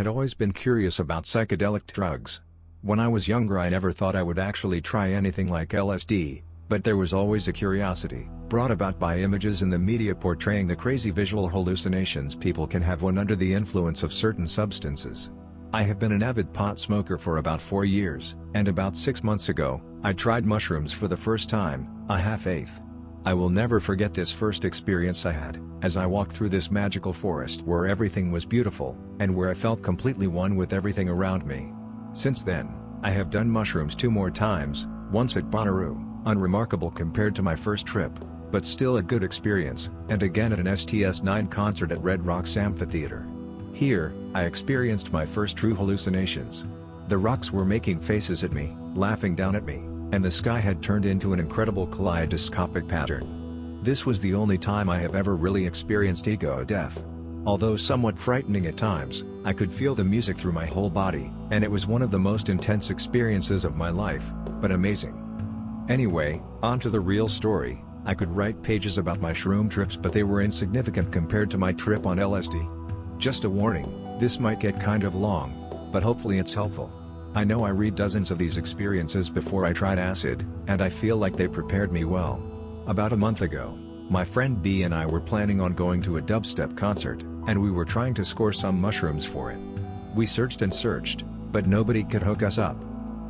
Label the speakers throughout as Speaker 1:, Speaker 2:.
Speaker 1: had always been curious about psychedelic drugs. When I was younger I never thought I would actually try anything like LSD, but there was always a curiosity, brought about by images in the media portraying the crazy visual hallucinations people can have when under the influence of certain substances. I have been an avid pot smoker for about 4 years, and about 6 months ago, I tried mushrooms for the first time, a half-eighth. I will never forget this first experience I had, as I walked through this magical forest where everything was beautiful, and where I felt completely one with everything around me. Since then, I have done mushrooms 2 more times, once at Bonnaroo, unremarkable compared to my first trip, but still a good experience, and again at an STS-9 concert at Red Rocks Amphitheater. Here, I experienced my first true hallucinations. The rocks were making faces at me, laughing down at me, and the sky had turned into an incredible kaleidoscopic pattern. This was the only time I have ever really experienced ego death. Although somewhat frightening at times, I could feel the music through my whole body, and it was one of the most intense experiences of my life, but amazing. Anyway, on to the real story. I could write pages about my shroom trips, but they were insignificant compared to my trip on LSD. Just a warning, this might get kind of long, but hopefully it's helpful. I know I read dozens of these experiences before I tried acid, and I feel like they prepared me well. About a month ago, my friend B and I were planning on going to a dubstep concert, and we were trying to score some mushrooms for it. We searched and searched, but nobody could hook us up.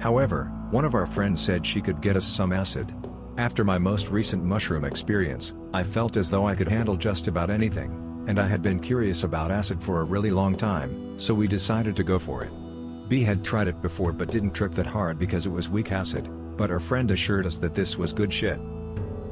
Speaker 1: However, one of our friends said she could get us some acid. After my most recent mushroom experience, I felt as though I could handle just about anything, and I had been curious about acid for a really long time, so we decided to go for it. B had tried it before but didn't trip that hard because it was weak acid, but our friend assured us that this was good shit.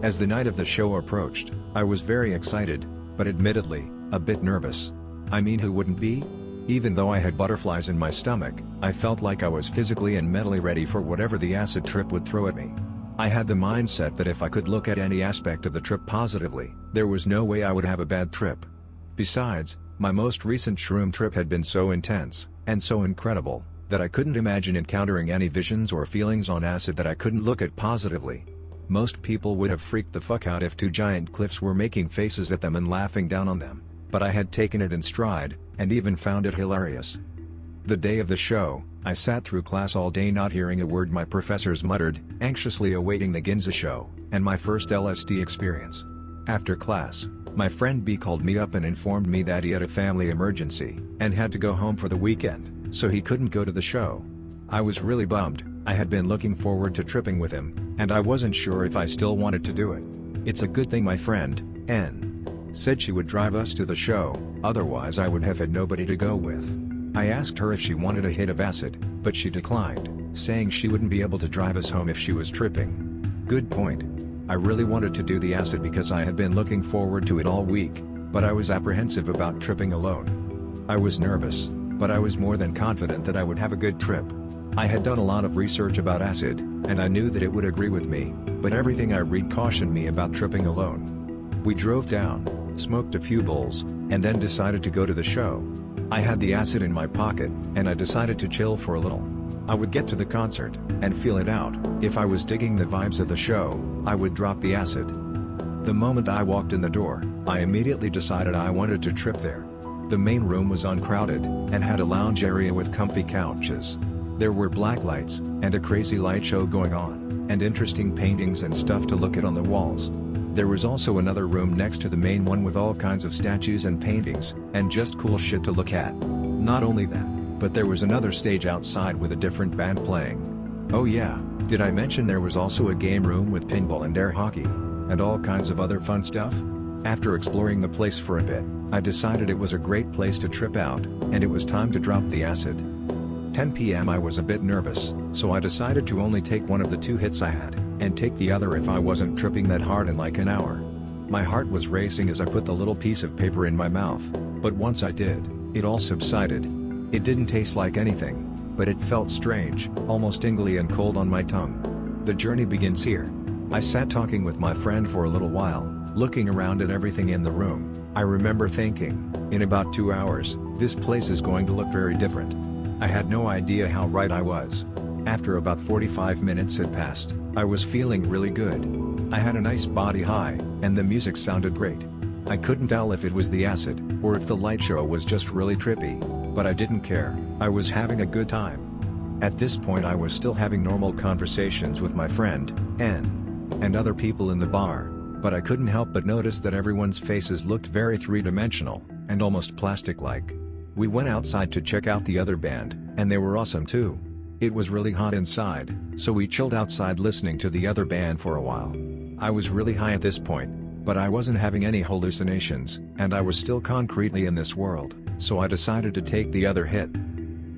Speaker 1: As the night of the show approached, I was very excited, but admittedly, a bit nervous. I mean, who wouldn't be? Even though I had butterflies in my stomach, I felt like I was physically and mentally ready for whatever the acid trip would throw at me. I had the mindset that if I could look at any aspect of the trip positively, there was no way I would have a bad trip. Besides, my most recent shroom trip had been so intense, and so incredible, that I couldn't imagine encountering any visions or feelings on acid that I couldn't look at positively. Most people would have freaked the fuck out if 2 giant cliffs were making faces at them and laughing down on them, but I had taken it in stride, and even found it hilarious. The day of the show, I sat through class all day not hearing a word my professors muttered, anxiously awaiting the Ginza show, and my first LSD experience. After class, my friend B called me up and informed me that he had a family emergency, and had to go home for the weekend, so he couldn't go to the show. I was really bummed. I had been looking forward to tripping with him, and I wasn't sure if I still wanted to do it. It's a good thing my friend, N, said she would drive us to the show, otherwise I would have had nobody to go with. I asked her if she wanted a hit of acid, but she declined, saying she wouldn't be able to drive us home if she was tripping. Good point. I really wanted to do the acid because I had been looking forward to it all week, but I was apprehensive about tripping alone. I was nervous, but I was more than confident that I would have a good trip. I had done a lot of research about acid, and I knew that it would agree with me, but everything I read cautioned me about tripping alone. We drove down, smoked a few bowls, and then decided to go to the show. I had the acid in my pocket, and I decided to chill for a little. I would get to the concert, and feel it out. If I was digging the vibes of the show, I would drop the acid. The moment I walked in the door, I immediately decided I wanted to trip there. The main room was uncrowded, and had a lounge area with comfy couches. There were black lights, and a crazy light show going on, and interesting paintings and stuff to look at on the walls. There was also another room next to the main one with all kinds of statues and paintings, and just cool shit to look at. Not only that, but there was another stage outside with a different band playing. Oh yeah, did I mention there was also a game room with pinball and air hockey, and all kinds of other fun stuff? After exploring the place for a bit, I decided it was a great place to trip out, and it was time to drop the acid. 10 p.m. I was a bit nervous, so I decided to only take one of the 2 hits I had, and take the other if I wasn't tripping that hard in like an hour. My heart was racing as I put the little piece of paper in my mouth, but once I did, it all subsided. It didn't taste like anything, but it felt strange, almost tingly and cold on my tongue. The journey begins here. I sat talking with my friend for a little while, looking around at everything in the room. I remember thinking, in about 2 hours, this place is going to look very different. I had no idea how right I was. After about 45 minutes had passed, I was feeling really good. I had a nice body high, and the music sounded great. I couldn't tell if it was the acid, or if the light show was just really trippy, but I didn't care. I was having a good time. At this point I was still having normal conversations with my friend, N, and other people in the bar, but I couldn't help but notice that everyone's faces looked very three-dimensional, and almost plastic-like. We went outside to check out the other band, and they were awesome too. It was really hot inside, so we chilled outside listening to the other band for a while. I was really high at this point, but I wasn't having any hallucinations, and I was still concretely in this world, so I decided to take the other hit.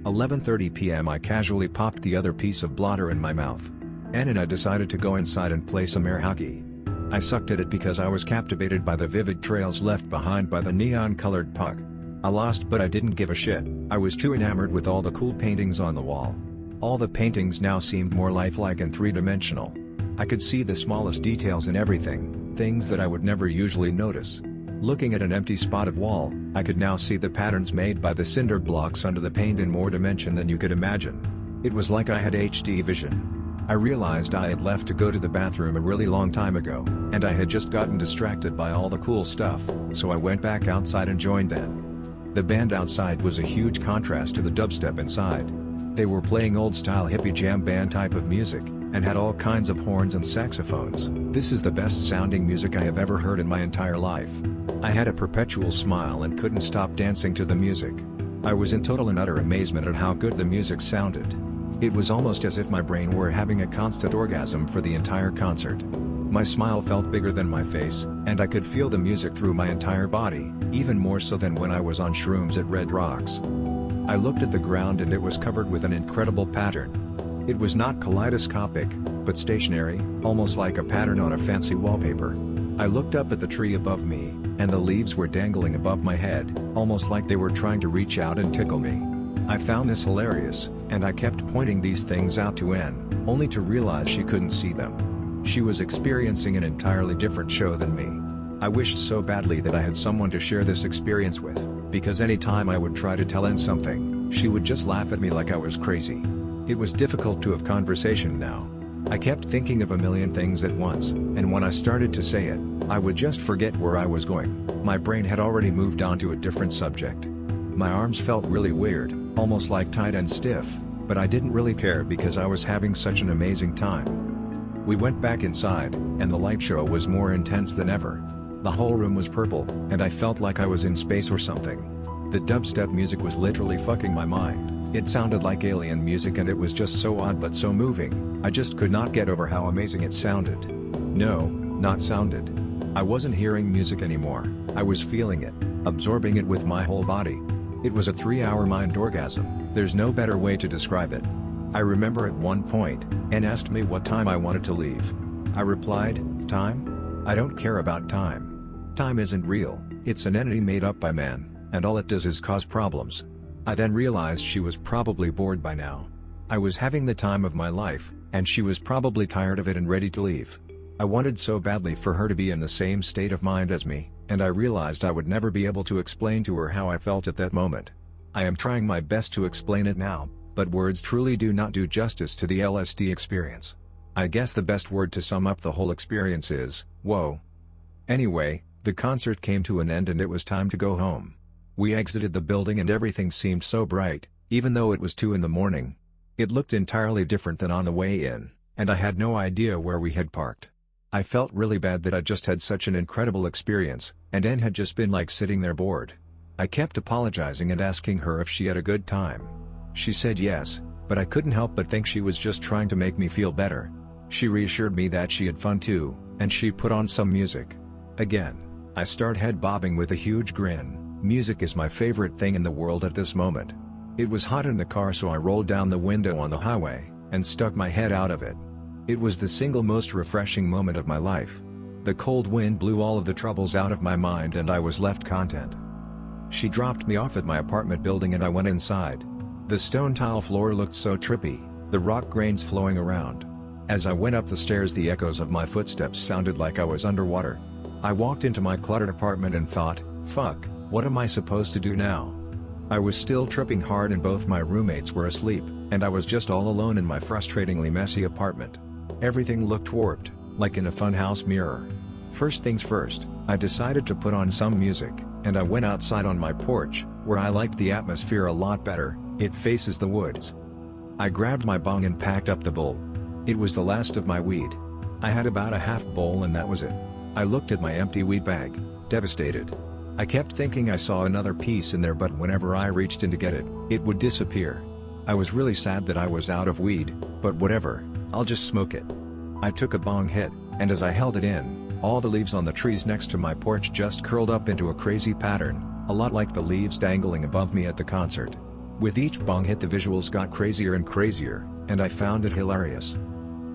Speaker 1: 11:30 p.m. I casually popped the other piece of blotter in my mouth. And I decided to go inside and play some air hockey. I sucked at it because I was captivated by the vivid trails left behind by the neon-colored puck. I lost, but I didn't give a shit. I was too enamored with all the cool paintings on the wall. All the paintings now seemed more lifelike and three-dimensional. I could see the smallest details in everything, things that I would never usually notice. Looking at an empty spotted wall, I could now see the patterns made by the cinder blocks under the paint in more dimension than you could imagine. It was like I had HD vision. I realized I had left to go to the bathroom a really long time ago, and I had just gotten distracted by all the cool stuff, so I went back outside and joined in. The band outside was a huge contrast to the dubstep inside. They were playing old-style hippie jam band type of music, and had all kinds of horns and saxophones. This is the best sounding music I have ever heard in my entire life. I had a perpetual smile and couldn't stop dancing to the music. I was in total and utter amazement at how good the music sounded. It was almost as if my brain were having a constant orgasm for the entire concert. My smile felt bigger than my face, and I could feel the music through my entire body, even more so than when I was on shrooms at Red Rocks. I looked at the ground and it was covered with an incredible pattern. It was not kaleidoscopic, but stationary, almost like a pattern on a fancy wallpaper. I looked up at the tree above me, and the leaves were dangling above my head, almost like they were trying to reach out and tickle me. I found this hilarious, and I kept pointing these things out to N, only to realize she couldn't see them. She was experiencing an entirely different show than me. I wished so badly that I had someone to share this experience with, because any time I would try to tell N something, she would just laugh at me like I was crazy. It was difficult to have conversation now. I kept thinking of a million things at once, and when I started to say it, I would just forget where I was going. My brain had already moved on to a different subject. My arms felt really weird, almost like tight and stiff, but I didn't really care because I was having such an amazing time. We went back inside, and the light show was more intense than ever. The whole room was purple, and I felt like I was in space or something. The dubstep music was literally fucking my mind. It sounded like alien music and it was just so odd but so moving. I just could not get over how amazing it sounded. No, not sounded. I wasn't hearing music anymore, I was feeling it, absorbing it with my whole body. It was a 3-hour mind orgasm, there's no better way to describe it. I remember at one point, N asked me what time I wanted to leave. I replied, time? I don't care about time. Time isn't real, it's an entity made up by man, and all it does is cause problems. I then realized she was probably bored by now. I was having the time of my life, and she was probably tired of it and ready to leave. I wanted so badly for her to be in the same state of mind as me, and I realized I would never be able to explain to her how I felt at that moment. I am trying my best to explain it now, but words truly do not do justice to the LSD experience. I guess the best word to sum up the whole experience is, whoa. Anyway, the concert came to an end and it was time to go home. We exited the building and everything seemed so bright, even though it was 2 in the morning. It looked entirely different than on the way in, and I had no idea where we had parked. I felt really bad that I just had such an incredible experience, and N had just been like sitting there bored. I kept apologizing and asking her if she had a good time. She said yes, but I couldn't help but think she was just trying to make me feel better. She reassured me that she had fun too, and she put on some music. Again, I start head bobbing with a huge grin. Music is my favorite thing in the world at this moment. It was hot in the car, so I rolled down the window on the highway, and stuck my head out of it. It was the single most refreshing moment of my life. The cold wind blew all of the troubles out of my mind and I was left content. She dropped me off at my apartment building and I went inside. The stone tile floor looked so trippy, the rock grains flowing around. As I went up the stairs, the echoes of my footsteps sounded like I was underwater. I walked into my cluttered apartment and thought, fuck. What am I supposed to do now? I was still tripping hard and both my roommates were asleep, and I was just all alone in my frustratingly messy apartment. Everything looked warped, like in a funhouse mirror. First things first, I decided to put on some music, and I went outside on my porch, where I liked the atmosphere a lot better, it faces the woods. I grabbed my bong and packed up the bowl. It was the last of my weed. I had about a half bowl and that was it. I looked at my empty weed bag, devastated. I kept thinking I saw another piece in there, but whenever I reached in to get it, it would disappear. I was really sad that I was out of weed, but whatever, I'll just smoke it. I took a bong hit, and as I held it in, all the leaves on the trees next to my porch just curled up into a crazy pattern, a lot like the leaves dangling above me at the concert. With each bong hit the visuals got crazier and crazier, and I found it hilarious.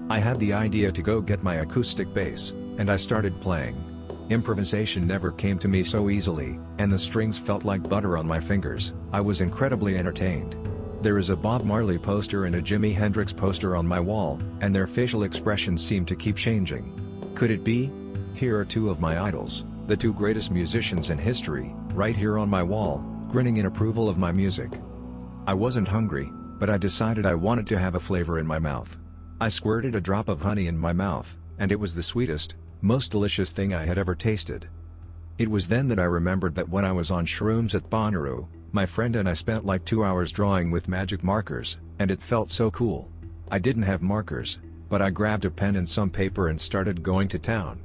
Speaker 1: I had the idea to go get my acoustic bass, and I started playing. Improvisation never came to me so easily, and the strings felt like butter on my fingers. I was incredibly entertained. There is a Bob Marley poster and a Jimi Hendrix poster on my wall, and their facial expressions seem to keep changing. Could it be? Here are two of my idols, the two greatest musicians in history, right here on my wall, grinning in approval of my music. I wasn't hungry, but I decided I wanted to have a flavor in my mouth. I squirted a drop of honey in my mouth, and it was the sweetest, most delicious thing I had ever tasted. It was then that I remembered that when I was on shrooms at Bonnaroo, my friend and I spent like 2 hours drawing with magic markers, and it felt so cool. I didn't have markers, but I grabbed a pen and some paper and started going to town.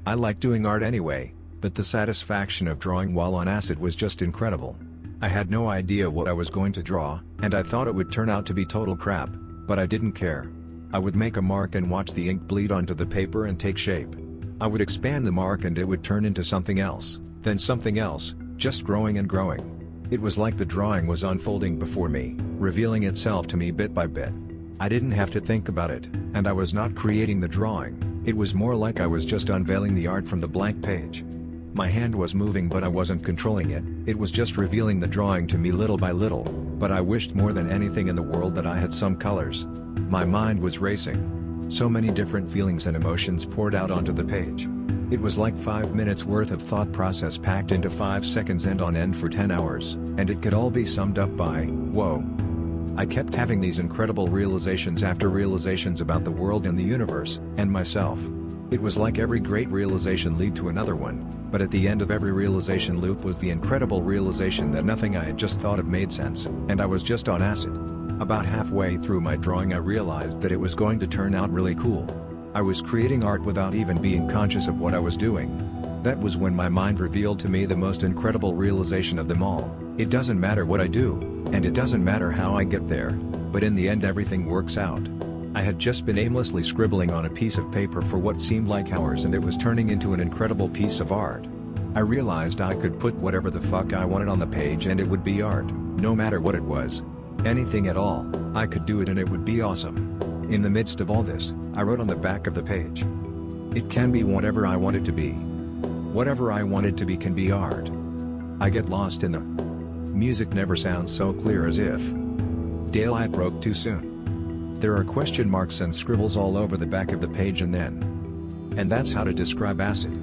Speaker 1: I like doing art anyway, but the satisfaction of drawing while on acid was just incredible. I had no idea what I was going to draw, and I thought it would turn out to be total crap, but I didn't care. I would make a mark and watch the ink bleed onto the paper and take shape. I would expand the mark and it would turn into something else, then something else, just growing and growing. It was like the drawing was unfolding before me, revealing itself to me bit by bit. I didn't have to think about it, and I was not creating the drawing, it was more like I was just unveiling the art from the blank page. My hand was moving but I wasn't controlling it, it was just revealing the drawing to me little by little, but I wished more than anything in the world that I had some colors. My mind was racing. So many different feelings and emotions poured out onto the page. It was like 5 minutes worth of thought process packed into 5 seconds and on end for 10 hours, and it could all be summed up by, whoa. I kept having these incredible realizations after realizations about the world and the universe, and myself. It was like every great realization led to another one, but at the end of every realization loop was the incredible realization that nothing I had just thought of made sense, and I was just on acid. About halfway through my drawing I realized that it was going to turn out really cool. I was creating art without even being conscious of what I was doing. That was when my mind revealed to me the most incredible realization of them all. It doesn't matter what I do, and it doesn't matter how I get there, but in the end everything works out. I had just been aimlessly scribbling on a piece of paper for what seemed like hours and it was turning into an incredible piece of art. I realized I could put whatever the fuck I wanted on the page and it would be art, no matter what it was. Anything at all, I could do it and it would be awesome. In the midst of all this, I wrote on the back of the page. It can be whatever I want it to be. Whatever I want it to be can be art. I get lost in the music never sounds so clear as if daylight broke too soon. There are question marks and scribbles all over the back of the page and that's how to describe acid.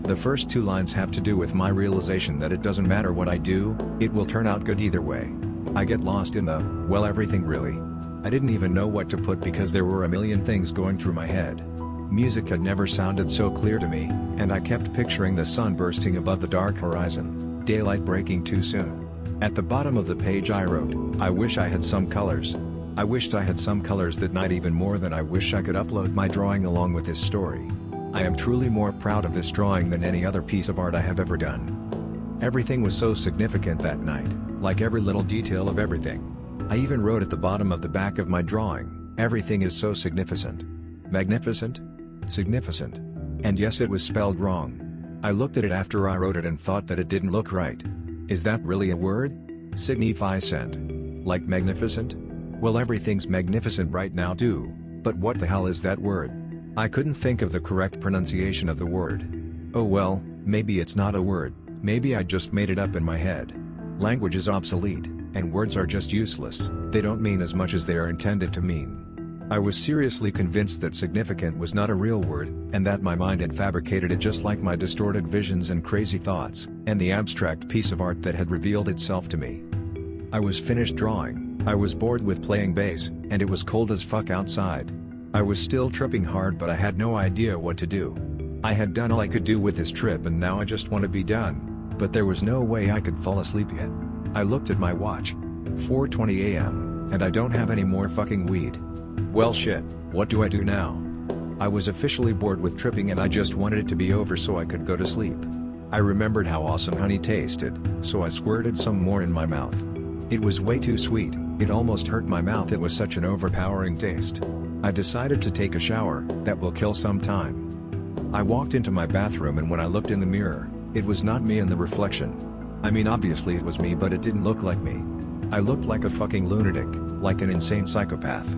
Speaker 1: The first 2 lines have to do with my realization that it doesn't matter what I do, it will turn out good either way. I get lost in the, well, everything really. I didn't even know what to put because there were a million things going through my head. Music had never sounded so clear to me, and I kept picturing the sun bursting above the dark horizon, daylight breaking too soon. At the bottom of the page I wrote, I wish I had some colors. I wished I had some colors that night even more than I wish I could upload my drawing along with this story. I am truly more proud of this drawing than any other piece of art I have ever done. Everything was so significant that night, like every little detail of everything. I even wrote at the bottom of the back of my drawing, everything is so significant. Magnificent? Significant. And yes, it was spelled wrong. I looked at it after I wrote it and thought that it didn't look right. Is that really a word? Significant. Like magnificent? Well, everything's magnificent right now too, but what the hell is that word? I couldn't think of the correct pronunciation of the word. Oh well, maybe it's not a word, maybe I just made it up in my head. Language is obsolete, and words are just useless, they don't mean as much as they are intended to mean. I was seriously convinced that significant was not a real word, and that my mind had fabricated it just like my distorted visions and crazy thoughts, and the abstract piece of art that had revealed itself to me. I was finished drawing, I was bored with playing bass, and it was cold as fuck outside. I was still tripping hard but I had no idea what to do. I had done all I could do with this trip and now I just want to be done, but there was no way I could fall asleep yet. I looked at my watch. 4:20 a.m., and I don't have any more fucking weed. Well shit, what do I do now? I was officially bored with tripping and I just wanted it to be over so I could go to sleep. I remembered how awesome honey tasted, so I squirted some more in my mouth. It was way too sweet, it almost hurt my mouth, it was such an overpowering taste. I decided to take a shower, that will kill some time. I walked into my bathroom and when I looked in the mirror, it was not me in the reflection. I mean obviously it was me but it didn't look like me. I looked like a fucking lunatic, like an insane psychopath.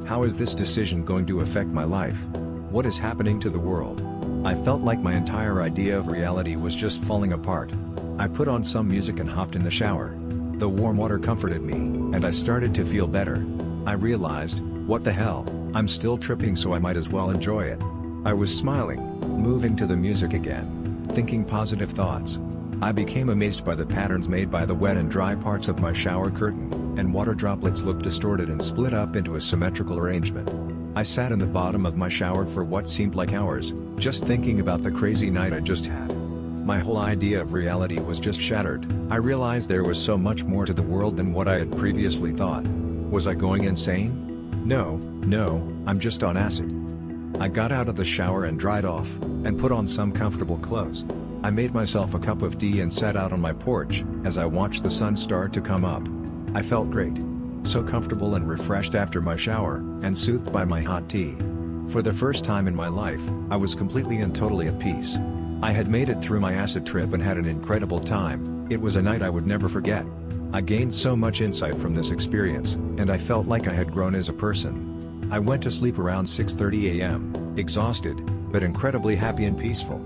Speaker 1: How is this decision going to affect my life? What is happening to the world? I felt like my entire idea of reality was just falling apart. I put on some music and hopped in the shower. The warm water comforted me, and I started to feel better. I realized, what the hell, I'm still tripping so I might as well enjoy it. I was smiling, moving to the music again, thinking positive thoughts. I became amazed by the patterns made by the wet and dry parts of my shower curtain, and water droplets looked distorted and split up into a symmetrical arrangement. I sat in the bottom of my shower for what seemed like hours, just thinking about the crazy night I just had. My whole idea of reality was just shattered. I realized there was so much more to the world than what I had previously thought. Was I going insane? No, I'm just on acid. I got out of the shower and dried off, and put on some comfortable clothes. I made myself a cup of tea and sat out on my porch, as I watched the sun start to come up. I felt great. So comfortable and refreshed after my shower, and soothed by my hot tea. For the first time in my life, I was completely and totally at peace. I had made it through my acid trip and had an incredible time. It was a night I would never forget. I gained so much insight from this experience, and I felt like I had grown as a person. I went to sleep around 6:30 a.m., exhausted, but incredibly happy and peaceful.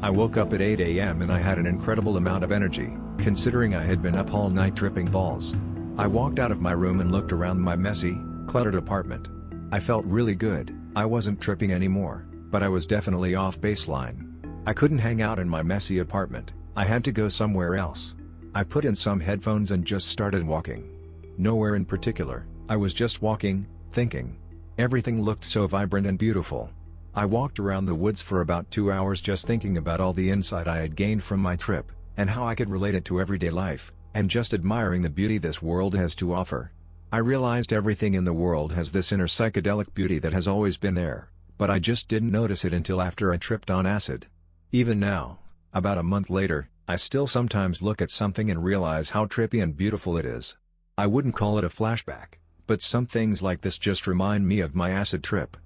Speaker 1: I woke up at 8 a.m. and I had an incredible amount of energy, considering I had been up all night tripping balls. I walked out of my room and looked around my messy, cluttered apartment. I felt really good. I wasn't tripping anymore, but I was definitely off baseline. I couldn't hang out in my messy apartment, I had to go somewhere else. I put in some headphones and just started walking. Nowhere in particular, I was just walking, thinking. Everything looked so vibrant and beautiful. I walked around the woods for about 2 hours just thinking about all the insight I had gained from my trip, and how I could relate it to everyday life, and just admiring the beauty this world has to offer. I realized everything in the world has this inner psychedelic beauty that has always been there, but I just didn't notice it until after I tripped on acid. Even now, about a month later, I still sometimes look at something and realize how trippy and beautiful it is. I wouldn't call it a flashback, but some things like this just remind me of my acid trip.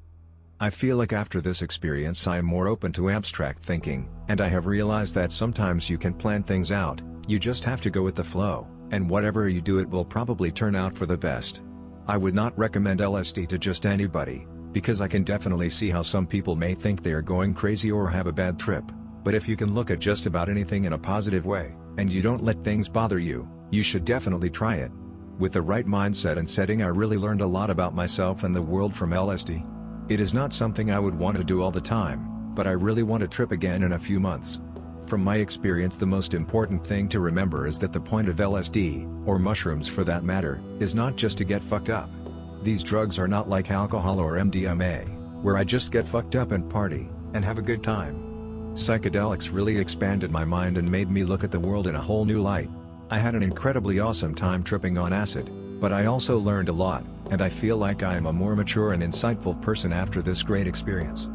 Speaker 1: I feel like after this experience I am more open to abstract thinking, and I have realized that sometimes you can plan things out, you just have to go with the flow, and whatever you do it will probably turn out for the best. I would not recommend LSD to just anybody, because I can definitely see how some people may think they are going crazy or have a bad trip, but if you can look at just about anything in a positive way, and you don't let things bother you, you should definitely try it. With the right mindset and setting I really learned a lot about myself and the world from LSD. It is not something I would want to do all the time, but I really want to trip again in a few months. From my experience, the most important thing to remember is that the point of LSD, or mushrooms for that matter, is not just to get fucked up. These drugs are not like alcohol or MDMA, where I just get fucked up and party, and have a good time. Psychedelics really expanded my mind and made me look at the world in a whole new light. I had an incredibly awesome time tripping on acid, but I also learned a lot, and I feel like I am a more mature and insightful person after this great experience.